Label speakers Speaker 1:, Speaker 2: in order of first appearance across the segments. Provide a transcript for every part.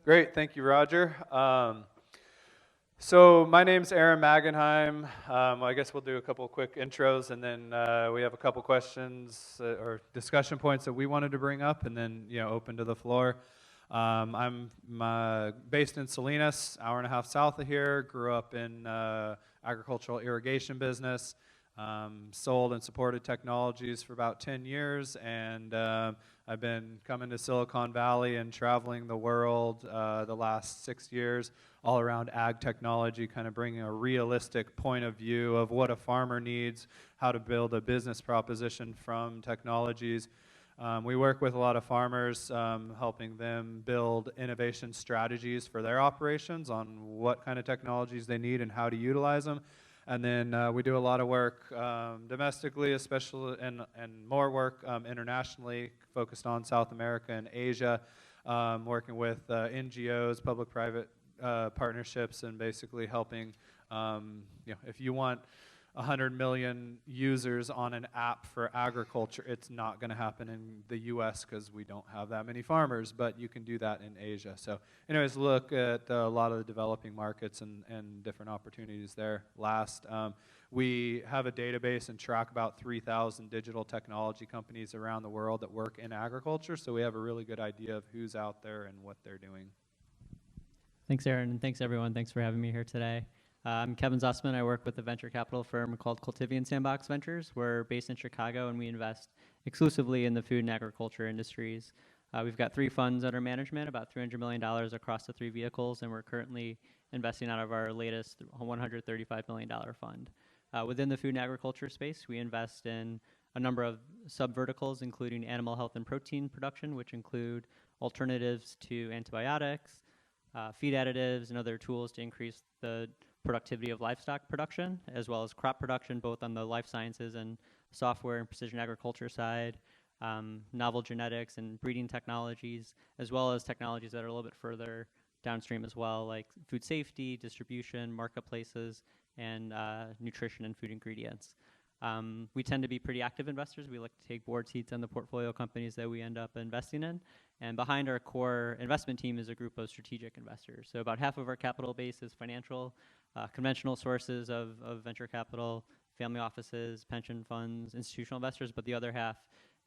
Speaker 1: Great, thank you, Roger. So my name's Aaron Magenheim. I guess we'll do a couple quick intros, and then we have a couple questions or discussion points that we wanted to bring up, and then open to the floor. I'm based in Salinas, hour and a half south of here. Grew up in agricultural irrigation business. Sold and supported technologies for about 10 years, and I've been coming to Silicon Valley and traveling the world the last 6 years, all around ag technology, kind of bringing a realistic point of view of what a farmer needs, how to build a business proposition from technologies. We work with a lot of farmers, helping them build innovation strategies for their operations on what kind of technologies they need and how to utilize them. And then we do a lot of work domestically, especially, and more work internationally, focused on South America and Asia, working with NGOs, public-private partnerships, and basically helping, if you want 100 million users on an app for agriculture, it's not going to happen in the US because we don't have that many farmers, but you can do that in Asia. So anyways, look at a lot of the developing markets and different opportunities there. We have a database and track about 3,000 digital technology companies around the world that work in agriculture, so we have a really good idea of who's out there and what they're doing.
Speaker 2: Thanks, Aaron, and thanks, everyone. Thanks for having me here today. I'm Kevin Zussman. I work with a venture capital firm called Cultivian Sandbox Ventures. We're based in Chicago, and we invest exclusively in the food and agriculture industries. We've got 3 funds under management, about $300 million across the 3 vehicles, and we're currently investing out of our latest $135 million fund. Within the food and agriculture space, we invest in a number of sub-verticals, including animal health and protein production, which include alternatives to antibiotics, feed additives, and other tools to increase the productivity of livestock production, as well as crop production, both on the life sciences and software and precision agriculture side, novel genetics and breeding technologies, as well as technologies that are a little bit further downstream as well, like food safety, distribution, marketplaces, and nutrition and food ingredients. We tend to be pretty active investors. We like to take board seats on the portfolio companies that we end up investing in. And behind our core investment team is a group of strategic investors. So about half of our capital base is financial, conventional sources of venture capital, family offices, pension funds, institutional investors, but the other half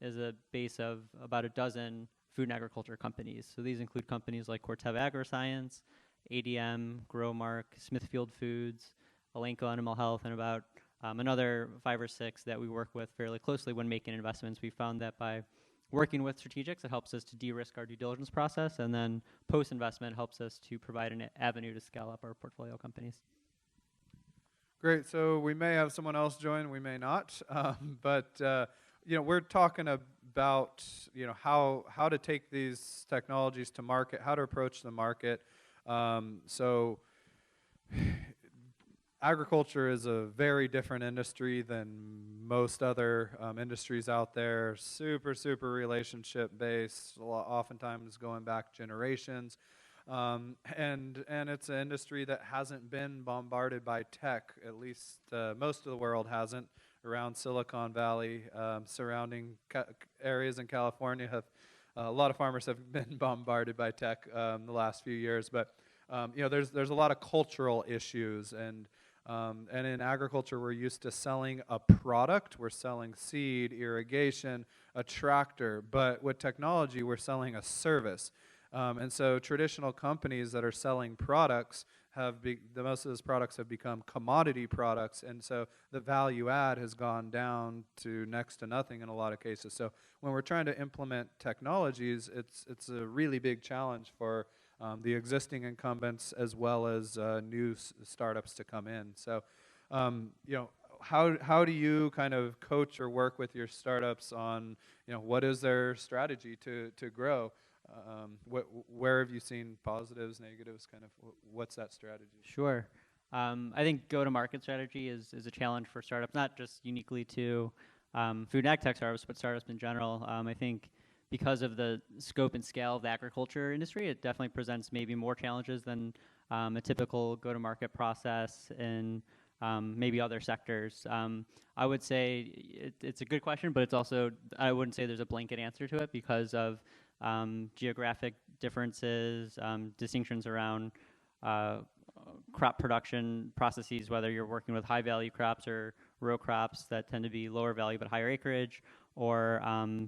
Speaker 2: is a base of about a dozen food and agriculture companies. So these include companies like Corteva Agriscience, ADM, Growmark, Smithfield Foods, Elanco Animal Health, and about another 5 or 6 that we work with fairly closely when making investments. We found that by working with strategics, it helps us to de-risk our due diligence process, and then post-investment helps us to provide an avenue to scale up our portfolio companies.
Speaker 1: Great, so we may have someone else join, we may not, but we're talking about how to take these technologies to market, how to approach the market. So agriculture is a very different industry than most other industries out there. Super relationship based, oftentimes going back generations, and it's an industry that hasn't been bombarded by tech. At least most of the world hasn't. Around Silicon Valley, surrounding areas in California, have a lot of farmers have been bombarded by tech the last few years. But there's a lot of cultural issues, and in agriculture, we're used to selling a product. We're selling seed, irrigation, a tractor. But with technology, we're selling a service. And so traditional companies that are selling products most of those products have become commodity products, and so the value add has gone down to next to nothing in a lot of cases. So when we're trying to implement technologies, it's a really big challenge for the existing incumbents as well as new startups to come in. So, how do you kind of coach or work with your startups on, what is their strategy to grow? Where have you seen positives, negatives, kind of what's that strategy?
Speaker 2: Sure. I think go-to-market strategy is a challenge for startups, not just uniquely to food and ag tech startups, but startups in general. I think because of the scope and scale of the agriculture industry, it definitely presents maybe more challenges than a typical go-to-market process in maybe other sectors. I would say it's a good question, but it's also, I wouldn't say there's a blanket answer to it because of geographic differences, distinctions around crop production processes, whether you're working with high value crops or row crops that tend to be lower value but higher acreage, or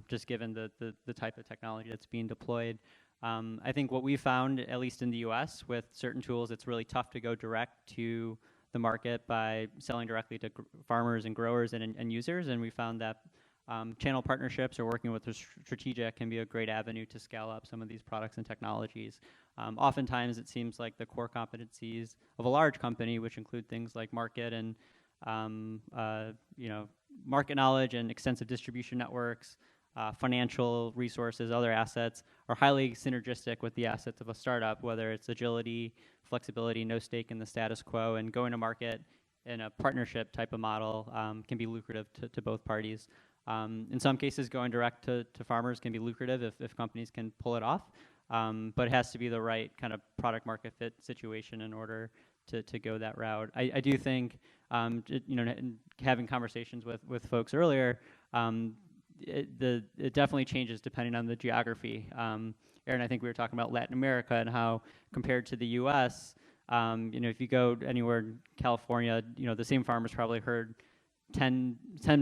Speaker 2: just given the type of technology that's being deployed. I think what we found, at least in the US, with certain tools, it's really tough to go direct to the market by selling directly to farmers and growers and users, and we found that channel partnerships or working with a strategic can be a great avenue to scale up some of these products and technologies. Oftentimes, it seems like the core competencies of a large company, which include things like market and market knowledge and extensive distribution networks, financial resources, other assets, are highly synergistic with the assets of a startup, whether it's agility, flexibility, no stake in the status quo, and going to market in a partnership type of model can be lucrative to both parties. In some cases, going direct to farmers can be lucrative if companies can pull it off, but it has to be the right kind of product market fit situation in order to go that route. I do think, having conversations with folks earlier, it definitely changes depending on the geography. Aaron, I think we were talking about Latin America and how compared to the U.S., if you go anywhere in California, the same farmers probably heard 10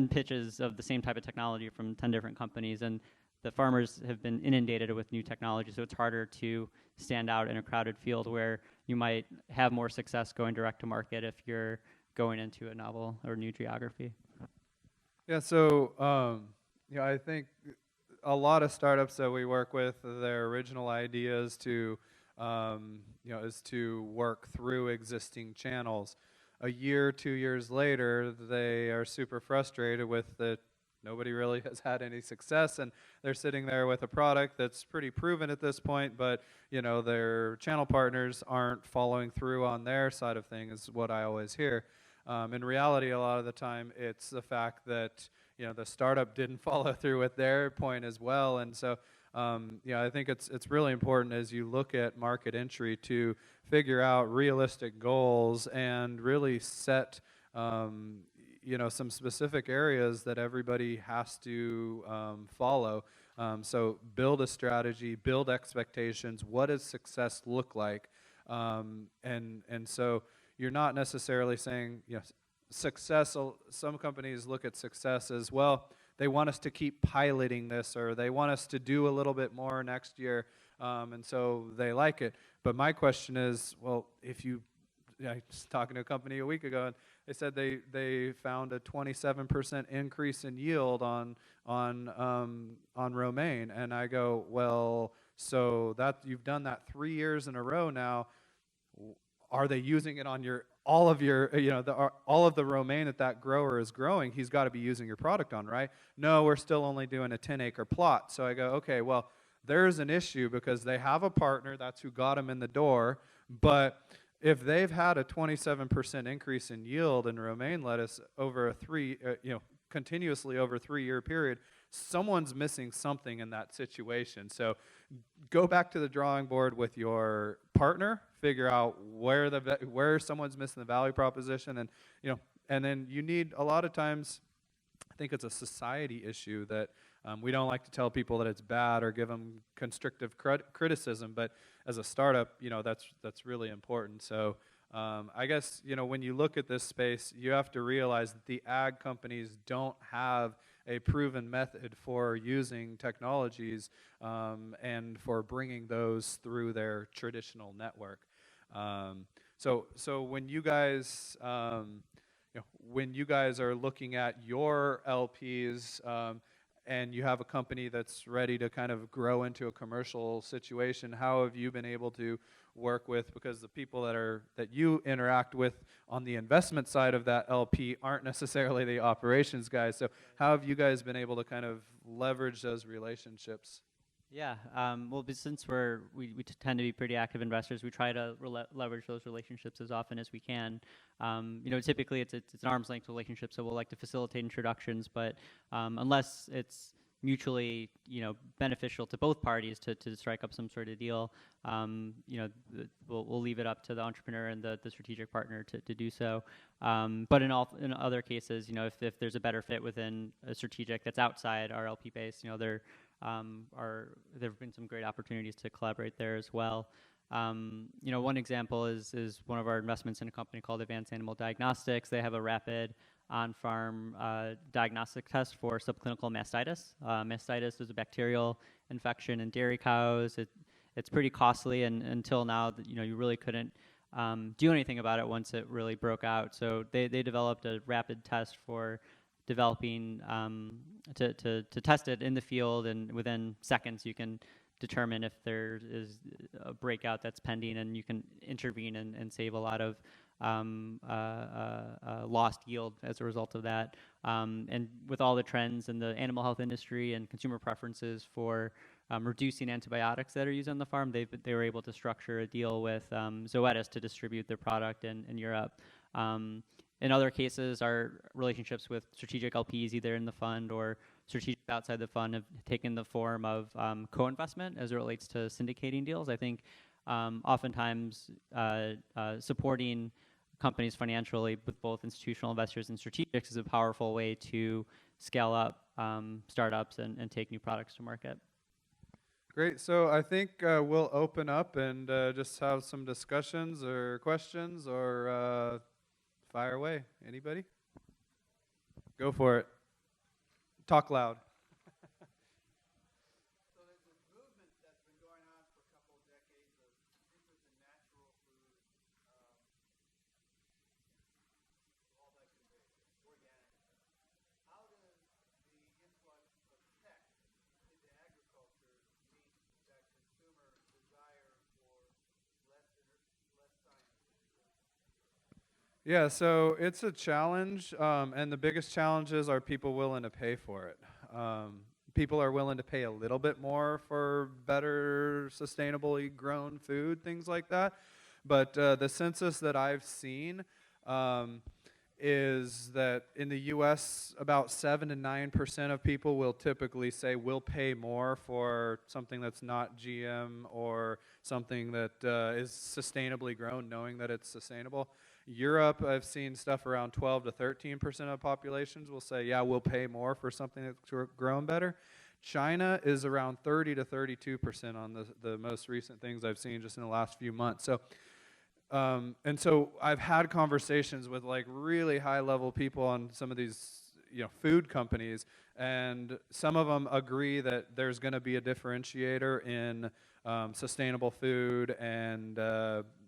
Speaker 2: pitches of the same type of technology from 10 different companies, and the farmers have been inundated with new technology, so it's harder to stand out in a crowded field where you might have more success going direct to market if you're going into a novel or new geography.
Speaker 1: Yeah, so I think a lot of startups that we work with, their original idea is to work through existing channels. A year, 2 years later, they are super frustrated with that nobody really has had any success, and they're sitting there with a product that's pretty proven at this point, but their channel partners aren't following through on their side of things, is what I always hear. In reality, a lot of the time, it's the fact that the startup didn't follow through with their point as well, and so I think it's really important as you look at market entry to figure out realistic goals and really set some specific areas that everybody has to follow. So build a strategy, build expectations. What does success look like? And so you're not necessarily saying success. Some companies look at success as, well, they want us to keep piloting this, or they want us to do a little bit more next year, and so they like it. But my question is, well, I was talking to a company a week ago, and they said they found a 27% increase in yield on romaine, and I go, well, so that you've done that 3 years in a row now. Are they using it on all of the romaine that grower is growing? He's got to be using your product on, right? No, we're still only doing a 10-acre plot. So I go, okay, well, there's an issue because they have a partner. That's who got them in the door. But if they've had a 27% increase in yield in romaine lettuce over continuously over a 3-year period, someone's missing something in that situation. So go back to the drawing board with your partner, figure out where someone's missing the value proposition, and then you need, a lot of times, I think it's a society issue that we don't like to tell people that it's bad or give them constructive criticism, but as a startup, that's really important. So I guess, when you look at this space, you have to realize that the ag companies don't have a proven method for using technologies and for bringing those through their traditional network. So when you guys are looking at your LPs and you have a company that's ready to kind of grow into a commercial situation, how have you been able to work with, because the people that you interact with on the investment side of that LP aren't necessarily the operations guys, so how have you guys been able to kind of leverage those relationships?
Speaker 2: Yeah, well, since we tend to be pretty active investors, we try to leverage those relationships as often as we can. Typically it's an arm's length relationship, so we'll like to facilitate introductions, but unless it's mutually beneficial to both parties to strike up some sort of deal, we'll leave it up to the entrepreneur and the strategic partner to do so. But in other cases, if there's a better fit within a strategic that's outside our LP base, they're there have been some great opportunities to collaborate there as well. One example is one of our investments in a company called Advanced Animal Diagnostics. They have a rapid on-farm diagnostic test for subclinical mastitis. Mastitis is a bacterial infection in dairy cows. It's pretty costly, and until now, you really couldn't do anything about it once it really broke out. So they developed a rapid test for developing to test it in the field, and within seconds you can determine if there is a breakout that's pending, and you can intervene and save a lot of lost yield as a result of that. And with all the trends in the animal health industry and consumer preferences for reducing antibiotics that are used on the farm, they were able to structure a deal with Zoetis to distribute their product in Europe. In other cases, our relationships with strategic LPs, either in the fund or strategic outside the fund, have taken the form of co-investment as it relates to syndicating deals. I think oftentimes supporting companies financially with both institutional investors and strategics is a powerful way to scale up startups and take new products to market.
Speaker 1: Great. So I think we'll open up and just have some discussions or questions, or fire away. Anybody? Go for it. Talk loud.
Speaker 3: So there's this movement that's been going on for a couple of decades of interest in natural food, all that conveyed, organic. How does the influx of tech into agriculture meet that consumer desire for less science?
Speaker 1: Yeah, so it's a challenge, and the biggest challenges are people willing to pay for it. People are willing to pay a little bit more for better, sustainably grown food, things like that. But the census that I've seen is that in the U.S., about 7 to 9% of people will typically say we'll pay more for something that's not GM or something that is sustainably grown, knowing that it's sustainable. Europe, I've seen stuff around 12 to 13% of populations will say, yeah, we'll pay more for something that's grown better. China is around 30 to 32% on the most recent things I've seen just in the last few months. So, and so I've had conversations with like really high level people on some of these food companies, and some of them agree that there's going to be a differentiator in sustainable food and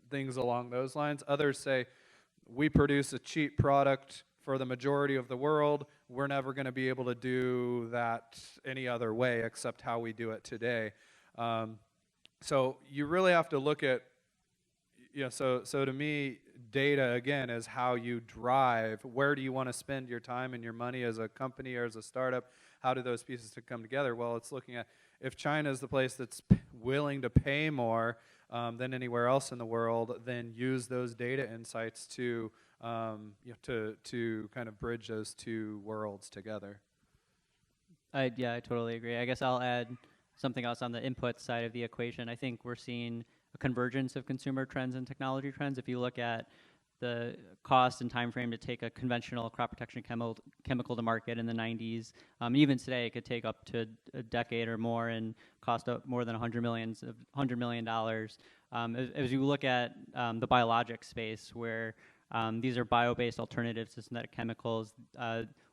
Speaker 1: things along those lines. Others say, we produce a cheap product for the majority of the world. We're never going to be able to do that any other way except how we do it today. So you really have to look at, so to me, data, again, is how you drive. Where do you want to spend your time and your money as a company or as a startup? How do those pieces come together? Well, it's looking at if China is the place that's willing to pay more than anywhere else in the world, then use those data insights to kind of bridge those two worlds together.
Speaker 2: I totally agree. I guess I'll add something else on the input side of the equation. I think we're seeing a convergence of consumer trends and technology trends. If you look at the cost and time frame to take a conventional crop protection chemical to market in the 90s, even today it could take up to a decade or more and cost more than $100 million. As you look at the biologic space, where these are bio-based alternatives to synthetic chemicals,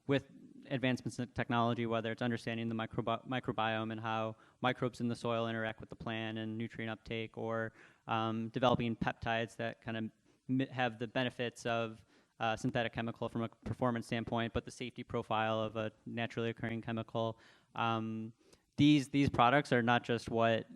Speaker 2: with advancements in technology, whether it's understanding the microbiome and how microbes in the soil interact with the plant and nutrient uptake, or developing peptides that kind of have the benefits of synthetic chemical from a performance standpoint, but the safety profile of a naturally occurring chemical. These products are not just what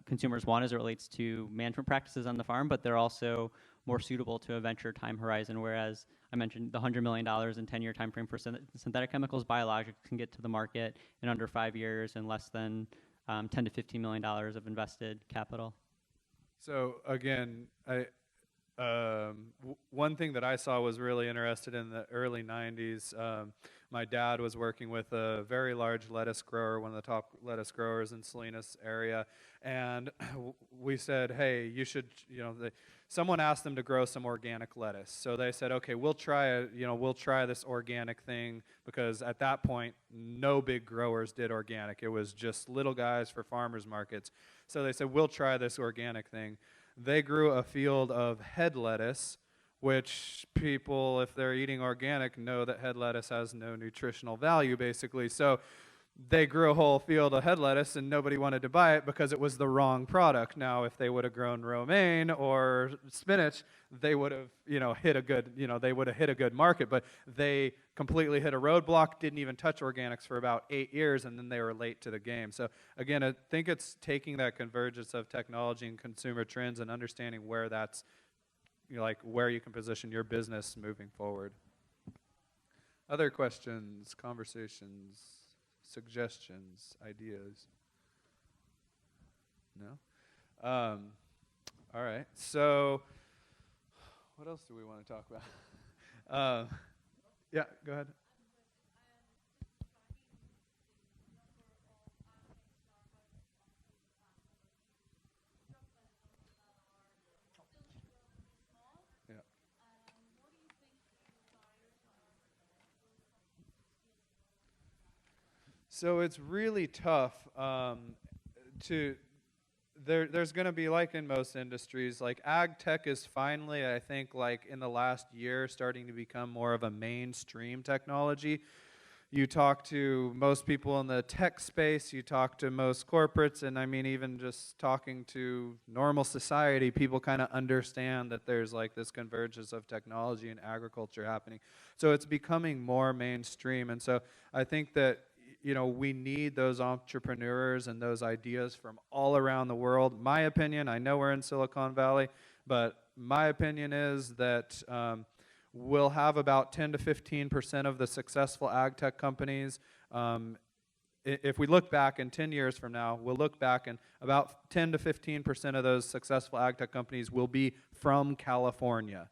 Speaker 2: consumers want as it relates to management practices on the farm, but they're also more suitable to a venture time horizon, whereas I mentioned the $100 million in 10-year time frame for synthetic chemicals. Biologics can get to the market in under 5 years and less than $10 to $15 million of invested capital.
Speaker 1: So again, one thing that I saw was really interested in the early 90s My dad was working with a very large lettuce grower, one of the top lettuce growers in Salinas area, and we said, hey, you should, someone asked them to grow some organic lettuce. So they said, okay, we'll try this organic thing, because at that point, no big growers did organic. It was just little guys for farmers markets. So they said, we'll try this organic thing. They grew a field of head lettuce, which people, if they're eating organic, know that head lettuce has no nutritional value, basically. So they grew a whole field of head lettuce, and nobody wanted to buy it because it was the wrong product. Now, if they would have grown romaine or spinach, they would have, hit a good market. But they completely hit a roadblock, didn't even touch organics for about 8 years, and then they were late to the game. So again, I think it's taking that convergence of technology and consumer trends and understanding where that's, where you can position your business moving forward. Other questions, conversations, suggestions, ideas? No? All right. So what else do we want to talk about? Yeah, go ahead. So it's really tough there's going to be, like in most industries, like Agtech is finally, I think, like in the last year, starting to become more of a mainstream technology. You talk to most people in the tech space, you talk to most corporates, and I mean, even just talking to normal society, people kind of understand that there's like this convergence of technology and agriculture happening. So it's becoming more mainstream, and so I think that we need those entrepreneurs and those ideas from all around the world. My opinion, I know we're in Silicon Valley, but my opinion is that we'll have about 10 to 15% of the successful ag tech companies. If we look back in 10 years from now, we'll look back and about 10 to 15% of those successful ag tech companies will be from California.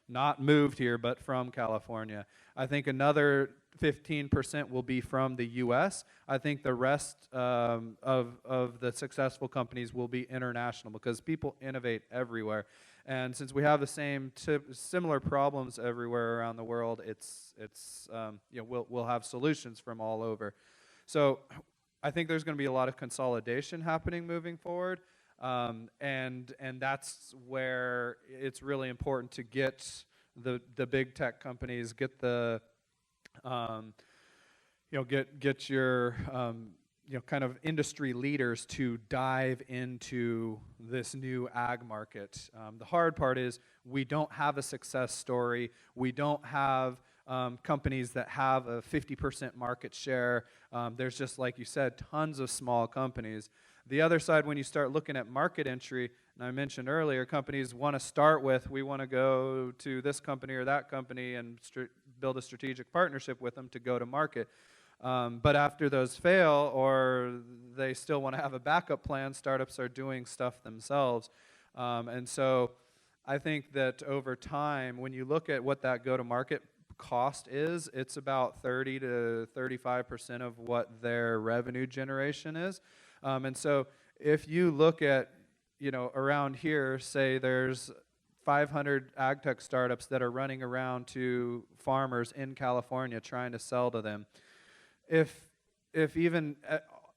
Speaker 1: Not moved here, but from California. I think another 15% will be from the U.S. I think the rest of the successful companies will be international, because people innovate everywhere. And since we have the same similar problems everywhere around the world, we'll have solutions from all over. So I think there's going to be a lot of consolidation happening moving forward. And that's where it's really important to get the big tech companies, get the get your kind of industry leaders to dive into this new ag market. The hard part is we don't have a success story. We don't have companies that have a 50% market share. There's just, like you said, tons of small companies. The other side, when you start looking at market entry, and I mentioned earlier, companies want to start with, we want to go to this company or that company and build a strategic partnership with them to go to market. But after those fail, or they still want to have a backup plan, startups are doing stuff themselves. And so I think that over time, when you look at what that go-to-market cost is, it's about 30 to 35% of what their revenue generation is. And so if you look at, around here, say there's 500 ag tech startups that are running around to farmers in California trying to sell to them. If even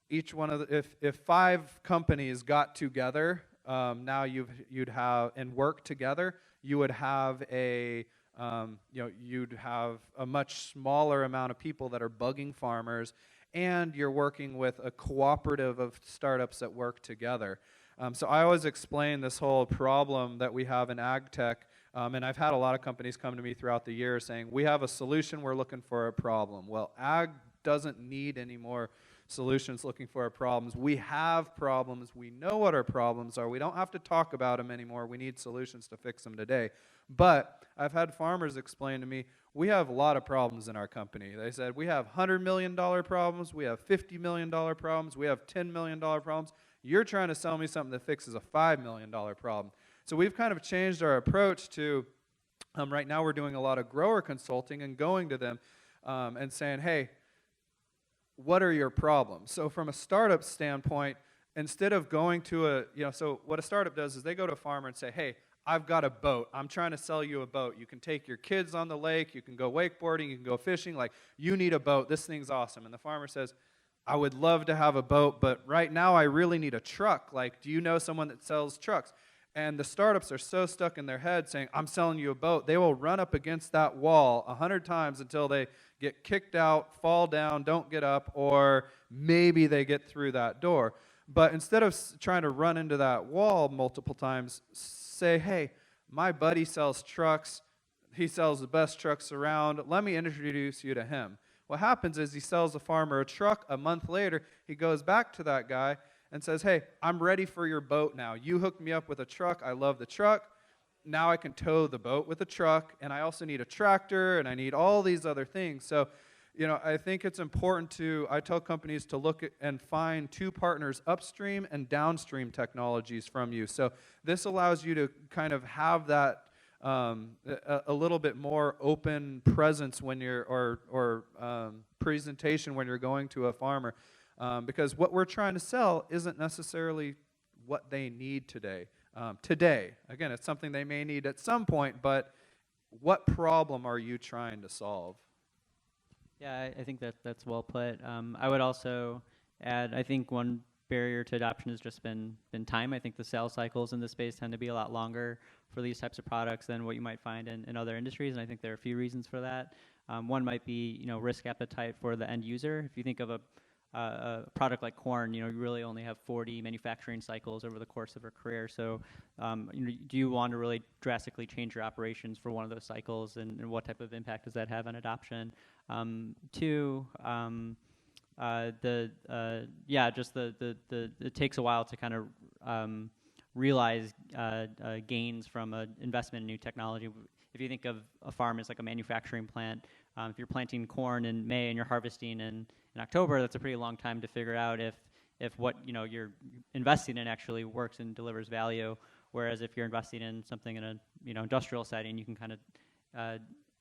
Speaker 1: each one of if 5 companies got together, now you'd have and work together, you would have you'd have a much smaller amount of people that are bugging farmers, and you're working with a cooperative of startups that work together. So I always explain this whole problem that we have in ag tech, and I've had a lot of companies come to me throughout the year saying, we have a solution, we're looking for a problem. Well, ag doesn't need any more solutions looking for our problems. We have problems. We know what our problems are. We don't have to talk about them anymore. We need solutions to fix them today. But I've had farmers explain to me, we have a lot of problems in our company. They said, we have $100 million problems. We have $50 million problems. We have $10 million problems. You're trying to sell me something that fixes a $5 million problem. So we've kind of changed our approach to, right now we're doing a lot of grower consulting and going to them. and saying, hey, what are your problems? So from a startup standpoint, instead of going to so what a startup does is they go to a farmer and say, hey, I've got a boat. I'm trying to sell you a boat. You can take your kids on the lake. You can go wakeboarding. You can go fishing. Like, you need a boat. This thing's awesome. And the farmer says, I would love to have a boat, but right now I really need a truck. Like, do you know someone that sells trucks? And the startups are so stuck in their head saying, I'm selling you a boat. They will run up against that wall 100 times until they get kicked out, fall down, don't get up, or maybe they get through that door. But instead of trying to run into that wall multiple times, say, hey, my buddy sells trucks. He sells the best trucks around. Let me introduce you to him. What happens is he sells the farmer a truck. A month later, he goes back to that guy and says, hey, I'm ready for your boat now. You hooked me up with a truck. I love the truck. Now I can tow the boat with a truck, and I also need a tractor, and I need all these other things. So, I think it's important I tell companies to look at and find two partners upstream and downstream technologies from you. So this allows you to kind of have that a little bit more open presence when you're, or presentation when you're going to a farmer. Because what we're trying to sell isn't necessarily what they need today. Again, it's something they may need at some point, but what problem are you trying to solve?
Speaker 2: Yeah, I think that's well put. I would also add, I think one barrier to adoption has just been time. I think the sales cycles in this space tend to be a lot longer for these types of products than what you might find in other industries, and I think there are a few reasons for that. One might be risk appetite for the end user. If you think of a product like corn, you really only have 40 manufacturing cycles over the course of a career. So, do you want to really drastically change your operations for one of those cycles, and what type of impact does that have on adoption? Two, it takes a while to kind of realize gains from an investment in new technology. If you think of a farm as like a manufacturing plant, if you're planting corn in May and you're harvesting in October, that's a pretty long time to figure out if what you're investing in actually works and delivers value. Whereas if you're investing in something in a industrial setting, you can kind of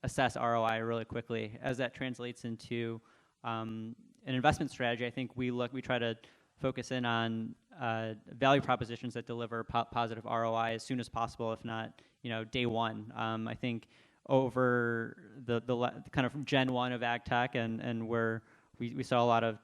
Speaker 2: assess ROI really quickly. As that translates into an investment strategy, I think we try to focus in on value propositions that deliver positive ROI as soon as possible, if not day one. I think over the kind of Gen 1 of Agtech and where we saw a lot of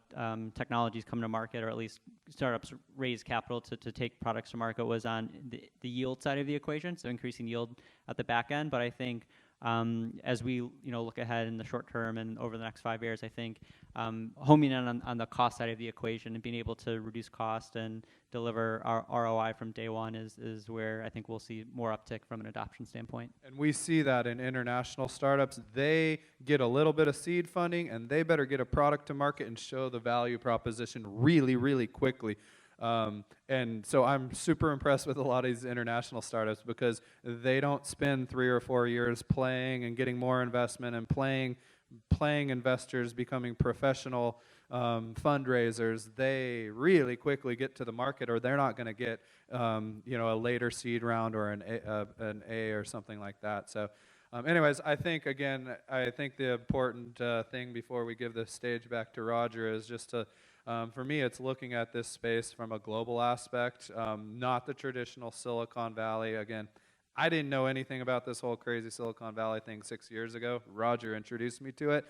Speaker 2: technologies come to market, or at least startups raise capital to take products to market, was on the yield side of the equation, so increasing yield at the back end. But I think as we look ahead in the short term and over the next 5 years, I think homing in on the cost side of the equation and being able to reduce cost and deliver our ROI from day one is where I think we'll see more uptick from an adoption standpoint. And
Speaker 1: we see that in international startups. They get a little bit of seed funding, and they better get a product to market and show the value proposition really, really quickly. And so I'm super impressed with a lot of these international startups, because they don't spend 3 or 4 years playing and getting more investment and playing investors, becoming professional fundraisers. They really quickly get to the market, or they're not going to get a later seed round or an A or something like that. So anyways, I think the important thing before we give the stage back to Roger is just to for me, it's looking at this space from a global aspect, not the traditional Silicon Valley. Again, I didn't know anything about this whole crazy Silicon Valley thing 6 years ago. Roger introduced me to it.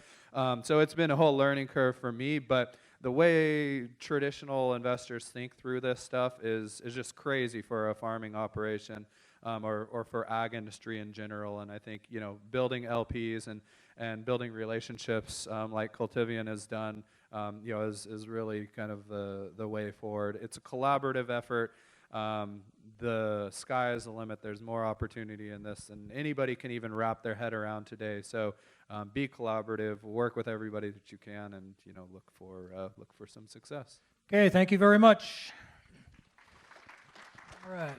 Speaker 1: So it's been a whole learning curve for me, but the way traditional investors think through this stuff is just crazy for a farming operation, or for ag industry in general. And I think, building LPs and building relationships like Cultivian has done, is really kind of the way forward. It's a collaborative effort. The sky is the limit. There's more opportunity in this than anybody can even wrap their head around today. So be collaborative, work with everybody that you can, and look for some success.
Speaker 4: Okay, thank you very much. All right.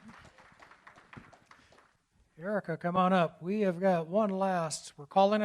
Speaker 4: Erica, come on up. We have got one last. We're calling it